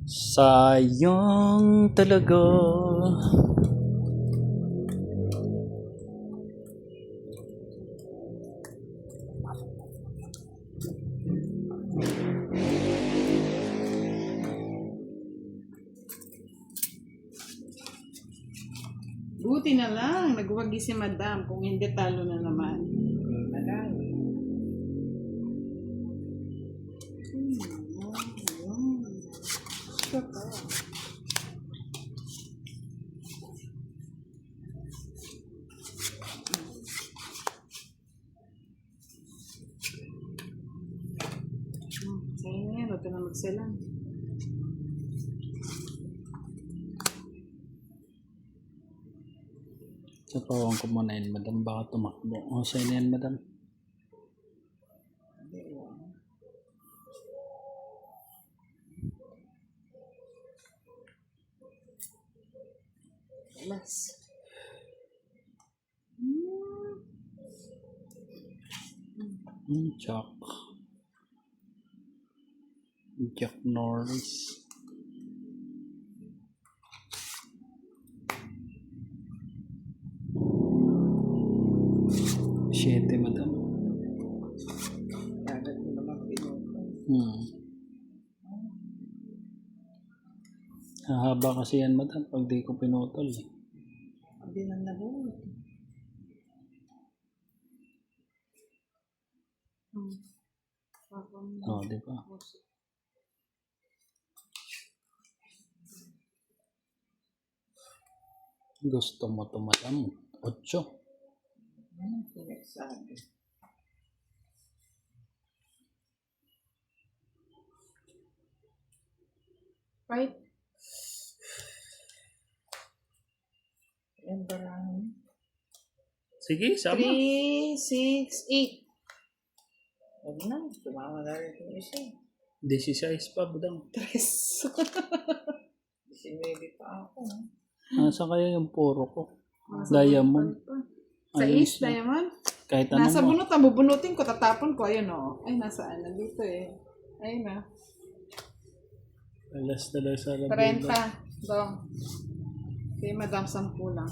Sayang talaga. Buti na lang, nagwagi si Madam. Kung hindi, talo na naman. Sa'yo na yan, huwag ka na magsalang. Sa pawang ko muna yun, madam. Baka tumakbo. O, sa'yo na yan, madam. Alas. Jack. Jack Norris. Siyete, madam. Agad mo naman pinuto. Hahaba kasi yan, madam, pag di ko pinutol. Hindi na nabulot. Oo, di ba? Gusto mo to, madam. 8. Pinagsabi. Right? Yan barahan. Sige, sama. 3, 6, 8. Huwag na, tumama na rin yung isa. 16 pa, madam. 3. 19 pa ako. Nasa kaya yung puro ko? Diamond. Sa Ayun East siya. Diamond? Kahit ano Nasa mo. bunutan, bubunutin ko, tatapon ko. Ayun o. Ay, nasaan? Nandito eh. Ayun na. Alas na lang sa 30. Dong. Okay, madam, 10 lang.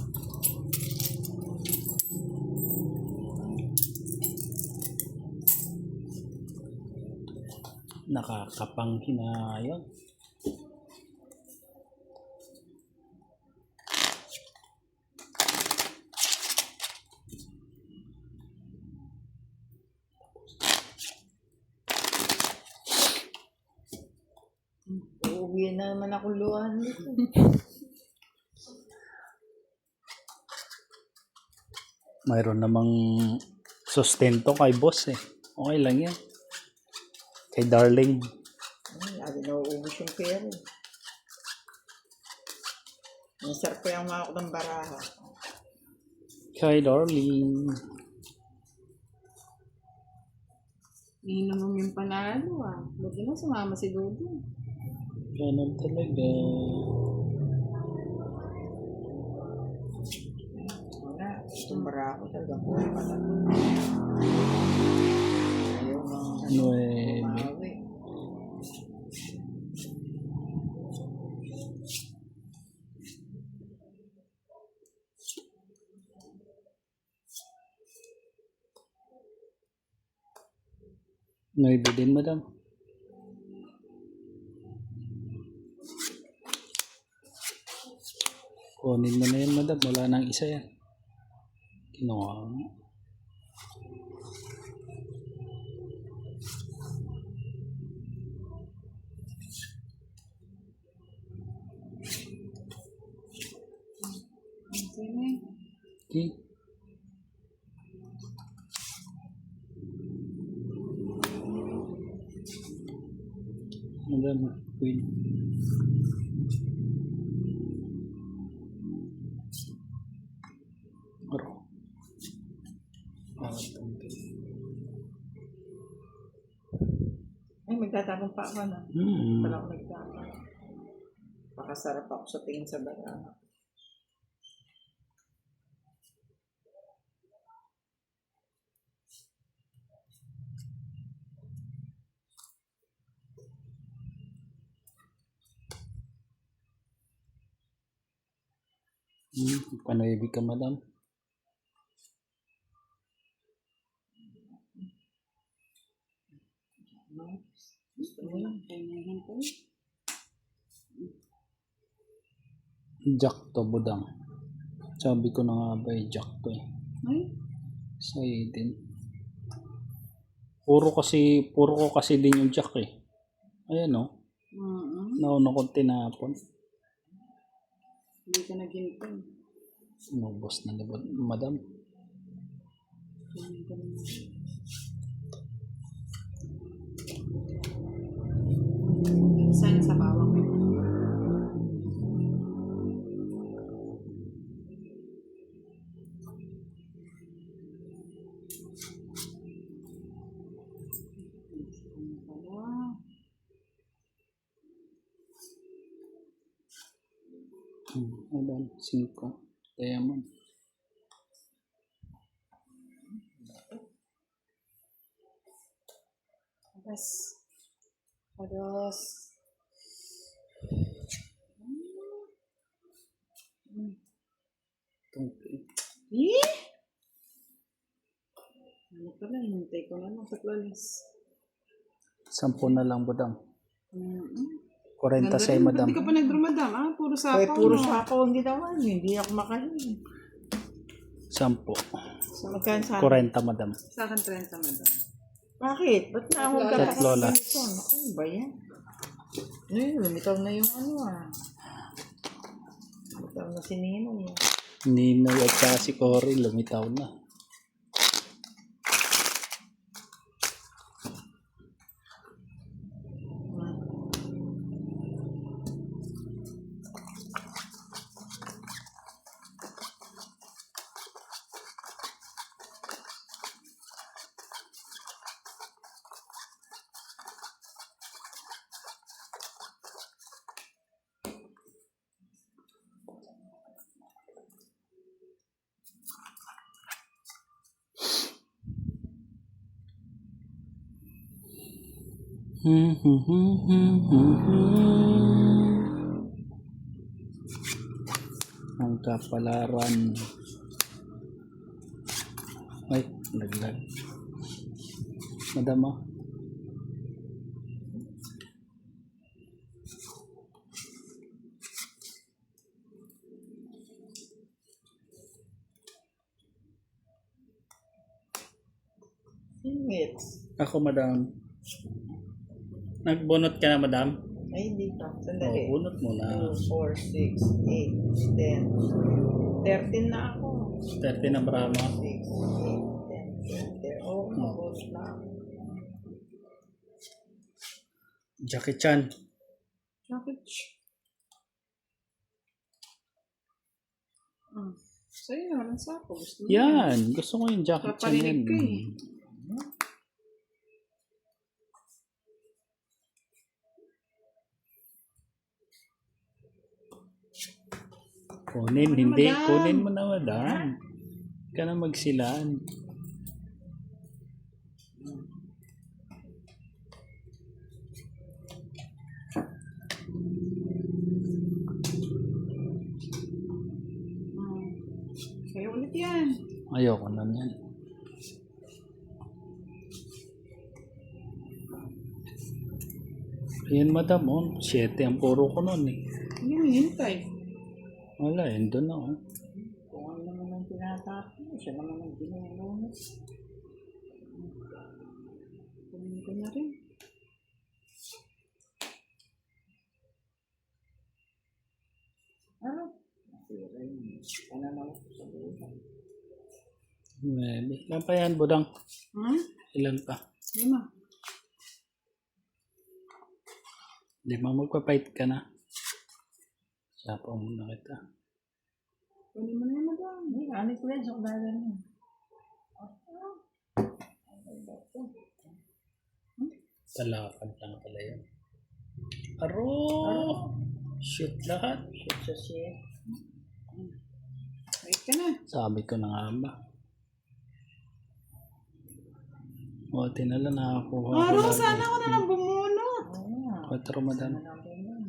Nakakapanghinayang. Uuwi na naman ako luhan nito. Mayroon namang sustento kay boss eh. Okay lang yan. Kay Darling. Lagi na uubos yung pera. Nasarap ko yung mga ng baraha. Kay Darling. Hindi naman yung panalo ah. Buti na sumama si Dodo. Ganun talaga. Wala. Itong baraha ko talaga po. Ayaw ng umawi. Nuebe din, madam. Kunin mo na yan, madam. Wala nang isa yan. Kinuha mo. Okay. Madam, queen. Aro. Ay, magtatapon pa ako na. Pala ako nagtatapon. Pakasarap ako sa tingin sa baraha. Panaibig ka, madam. Gusto mo lang. Jack to, budang. Sabi ko na nga ba jack to eh. Ay, Sa din. Puro ko kasi din yung jack eh. Ayan o. Nauna kong tinapon. hindi ka naghintay. Inubos na ni madam. Sana sa bawang. Madam, 5. Diamond. Ados. Eh? Ano pala, hinintay ko na lang sa plalis. 10 na lang, budang. 40 Ganda sa'yo, rin, madam. ba't di ka pa nagdrumadam? Ah, puro sapaw. Kaya puro no? sapaw ang ginawa niyo. Hindi ako makain. 10. So, magkano sa 40, madam. Sa akin 30, madam. Bakit? Ba't na ako Tat lola. ganito? Naku, ba yan? Lumitaw na yung ano ah. Lumitaw na si Ninong. Ninoy at saka si Cory, lumitaw na. Ang kapalaran. Ay, naglag. Madam ah. Singit. Ako, madam. Nagbunot ka na, madam? Ay, hindi pa. Oo, Sandali. bunot mo na. 2, 4, 6, 8, 10. 13 na ako. 30 na Brahma. 6, 8, 10, 20. Oo, mabos na ako. Jackie Chan. Bakit? Sa'yo naman ang sapo. Gusto mo? Yan. Gusto ko yung Jackie Chan yan. Paparinig ka eh. Kunin, Ano, hindi. madam? Kunin mo na, madam. Ka na magsilaan. Sa'yo ulit yan. Ayoko na yan. Ayan, madam. Oh. 7 ang puro ko nun eh. Hindi mo hintay. Wala, yun doon na. Oh. Kung ano naman ang tinatapos, siya naman ang ginagawa. Kunin ko na rin. Ano? Masira yun. Pananaw ko sa buhay. Maybe. Ilan pa yan, budang? Ilan pa? 5. 5, magpapait ka na. Sapaw muna kita. Kunin mo na yan, madam. Hindi, anis ko lang sa kudala niya. Talakad lang pala yun. Aro! Shoot lahat. Shit sa shit. Wait ka na. Sabi ko na nga ba. O, tinala nakakuha ko Aro, lagi. sana ako na lang bumunot. Oo nga. 4, madam. Hanapin yun.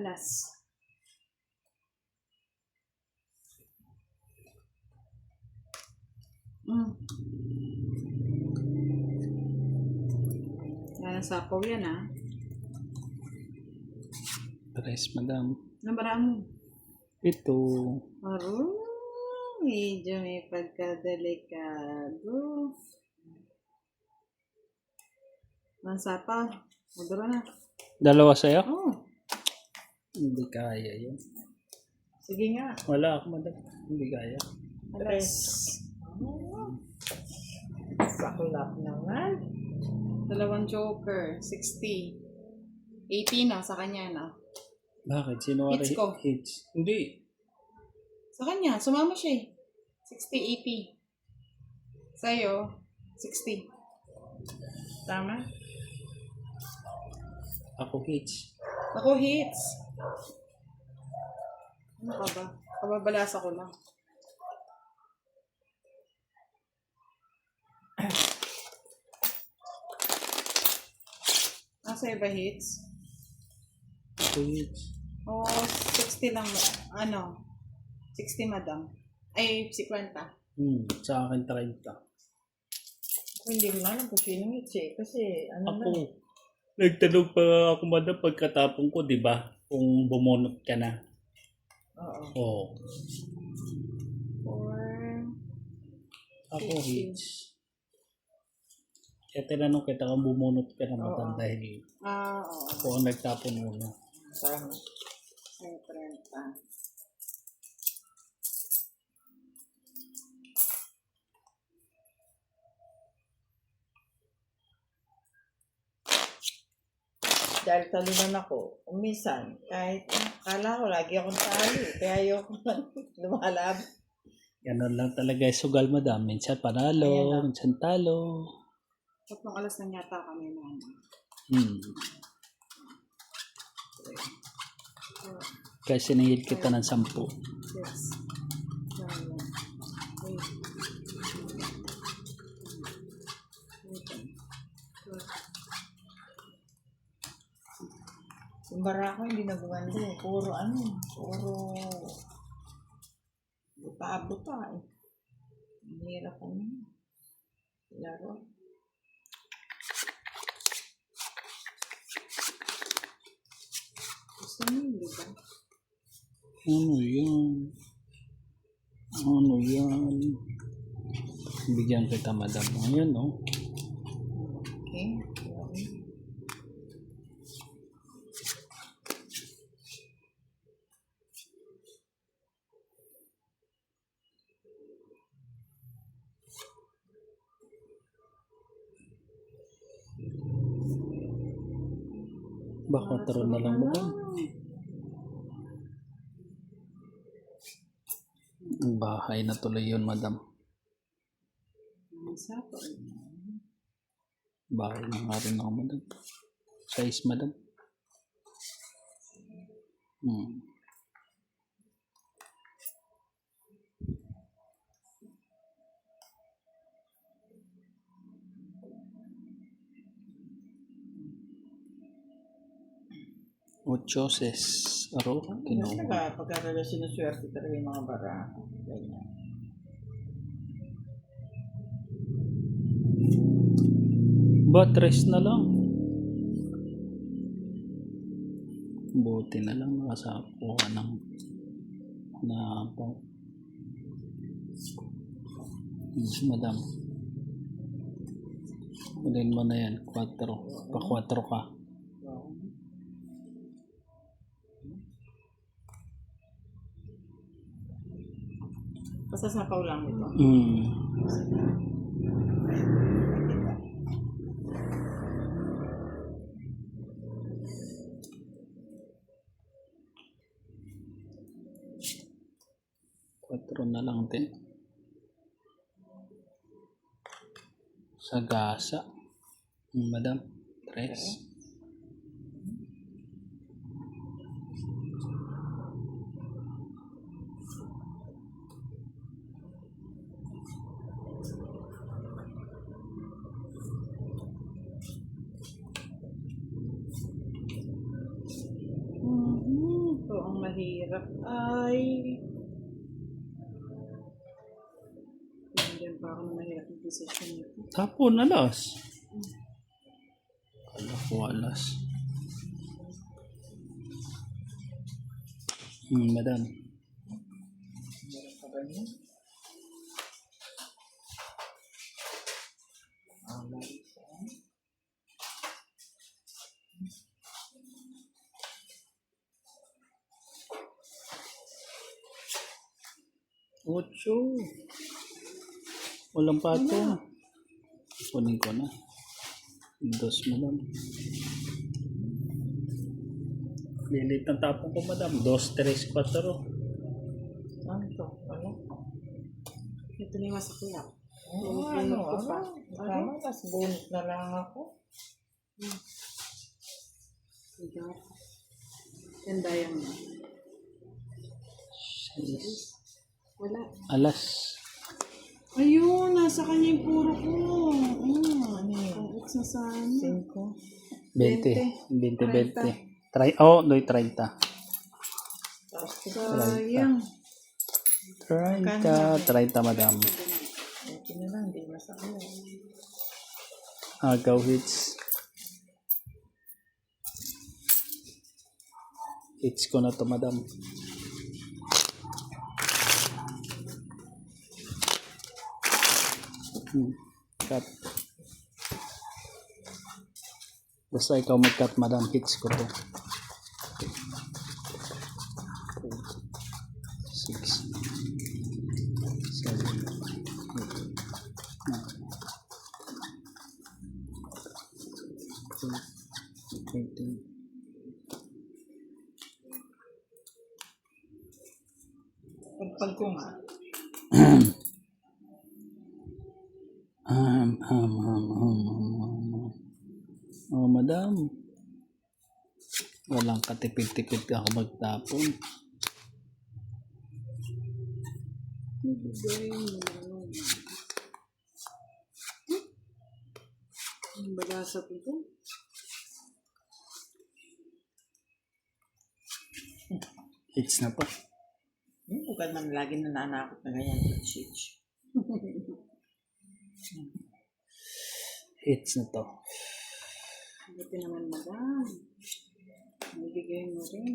Alas. Yan ang sapaw yan ah. Tres, madam. Nabaraan mo. Ito. Aro, medyo may pagkadelikado. Ang sapaw. Maduro na. Dalawa sa'yo? Oh, Hindi kaya yun. sige nga. Wala ako, madam. Hindi kaya. Alas. Saklap naman. Dalawang joker. 60. 80 na sa kanya na. Bakit? Sino ka Hits ko. hits? Hindi. Sa kanya, sumama siya eh. 60, 80. Sa'yo, 60. Tama? Ako hits. Ako hits. Ano ka ba? Kababalasa ko lang. Nasa iba hits? Ako hits. O 60 lang. Ano? 60 madam. Ay, 50. Sa akin 30. Hindi ko alam kung sino hits eh. Kasi ano Ako. na. Nagtanong pa ako, madam, pagkatapong ko, di ba? Kung bumunot ka na. Oo. Oo. 4. Ako hits. Kaya tinanong kita kung bumunot ka na, madam, Oo. dahil Oo. ako ang nagtapon muna. Tama. Ay, 30. Dahil talunan ako, minsan, kahit kala ko lagi akong talo. Kaya ayoko lumalab. Ganun lang talaga yung sugal, madam. Minsan Ayan panalo, lang. minsan talo. Tatlong alas na yata kami na. Kaya sinihil kita ng 10. 6. 7. 8. Yung bara ko hindi naguganda eh. Puro buta-buta eh. Ang hirap ano. Laro. Gusto mo yun, di ba? Ano yan? Ano yan? Bigyan kita, madam. Ayan, no? Okay. Baka 4 na lang, madam. Ang bahay na tuloy yun, madam. Ang sapaw. Bahay na nga rin ako, madam. Size, madam. Hmm. Ocho ses. Aro, kinuha. Pagka-relasyon ng swerte talaga yung mga bara. Ganyan. Ba, 3 na lang. Buti na lang nakasakuha ng po. Madam. Ulin mo na yan. 4. Pa-4 ka. Pasasapaw lang ito. Quatro na lang din. Sa gasa. Madam. 3. ang mahirap ay... Hindi pa ako na mahirap yung decision nito. Tapon, alas. Kala ko alas. Madam. Meron pa ba niya? Marisa. Ocho. Walang pato. Kunin ko na. Dos, madam. Lilit ng tapon ko, madam. Dos, tres, cuatro. Ano to? Ano? Ito na yung masa kuya. Ano? Ano? Tama, mas bonus na lang ako. Ito. Ganda yan. Seis. Wala. Alas. Ayun, nasa kanya yung puro ko. Ano yun? Ang X na sa ano. 5. 20. 20, 20. Doy 30. Tapos Sayang. 30, madam. okay na lang, hindi masakit. Agaw hits. Hits ko na to, madam. Cut. Basta ikaw mag-cut, madam. Hits ko to. 6 7 8 Pagpag ko nga. Oh, madam. Walang katipid-tipid ka ako magtapon. Ibigay mo na. Ang balasa ko ito. Hits na to. Bukad man lagi nananakot na ganyan. Shit. Hits na to. Buti naman madam. Ibigay mo rin.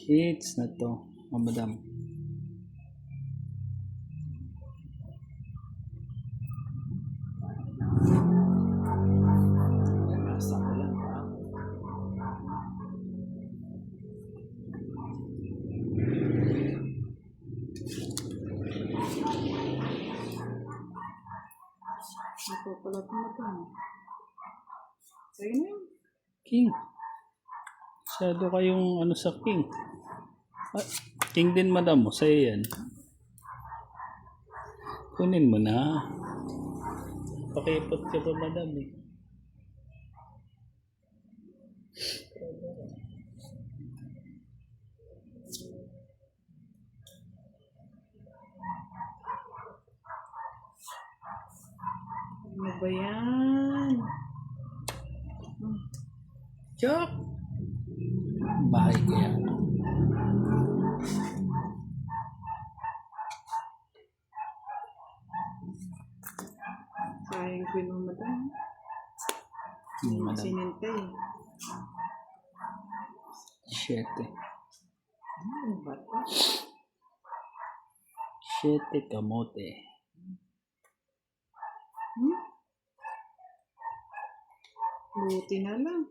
Hits na to. Oh, madam. Nasa ko lang ba? Napapalat mo ito. Sa'yo na yun. King. Masyado kayong ano sa king. Ah, king din, madam mo. Sa'yo yan. Kunin mo na. Pakipot ka pa, madam eh. Ano ba yan? Chok! Bahay ko yan. Sayang ko yung madam. Madam. Sinintay. 7. Ano ba ito? 7 kamote. Buti na lang.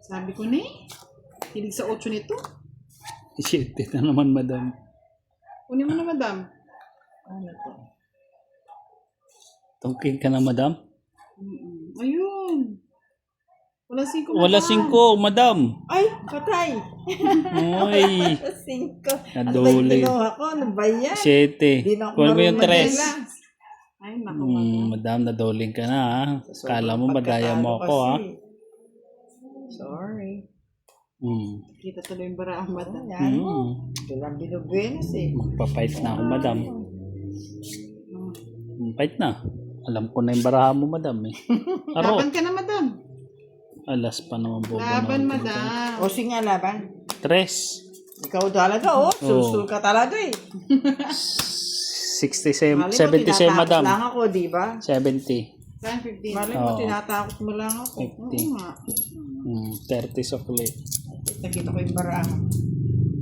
Sabi ko na eh. Hilig sa 8 nito. 7 na naman, madam. Kunin mo na madam. Ano to? Tungkin ka na, madam? Ayun. Wala 5 Wala 5, madam. Ay, patay! Uy. 5. Naduli. Ano ba ko? Ano ba yan? 7. Di na ako Kunin mo yung marunong 3. mag-ilang. Ay, naku madam. Madam, nadoling ka na ha. Sa Kala mo sobrang madaya mo pagkatalo ako ha. kasi. Sorry. Kita tuloy yung baraan madam. Yan. Mm. Ito lang binubuenos eh. Magpapight na ako, madam. Fight na. Alam ko na yung baraha mo, madam eh. Aro, Laban ka na, madam. alas pa naman bobo Laban, na. madam. O sige nga, laban. Tres. Ikaw talaga, sulsul ka talaga eh. 77, Mali mo, 77, tinatakot madam. lang ako, di ba? 70. Saan 15? Mali mo, Oo. tinatakot mo lang ako. 50. Oo nga. 30 sa plate. Nakita ko yung baraha.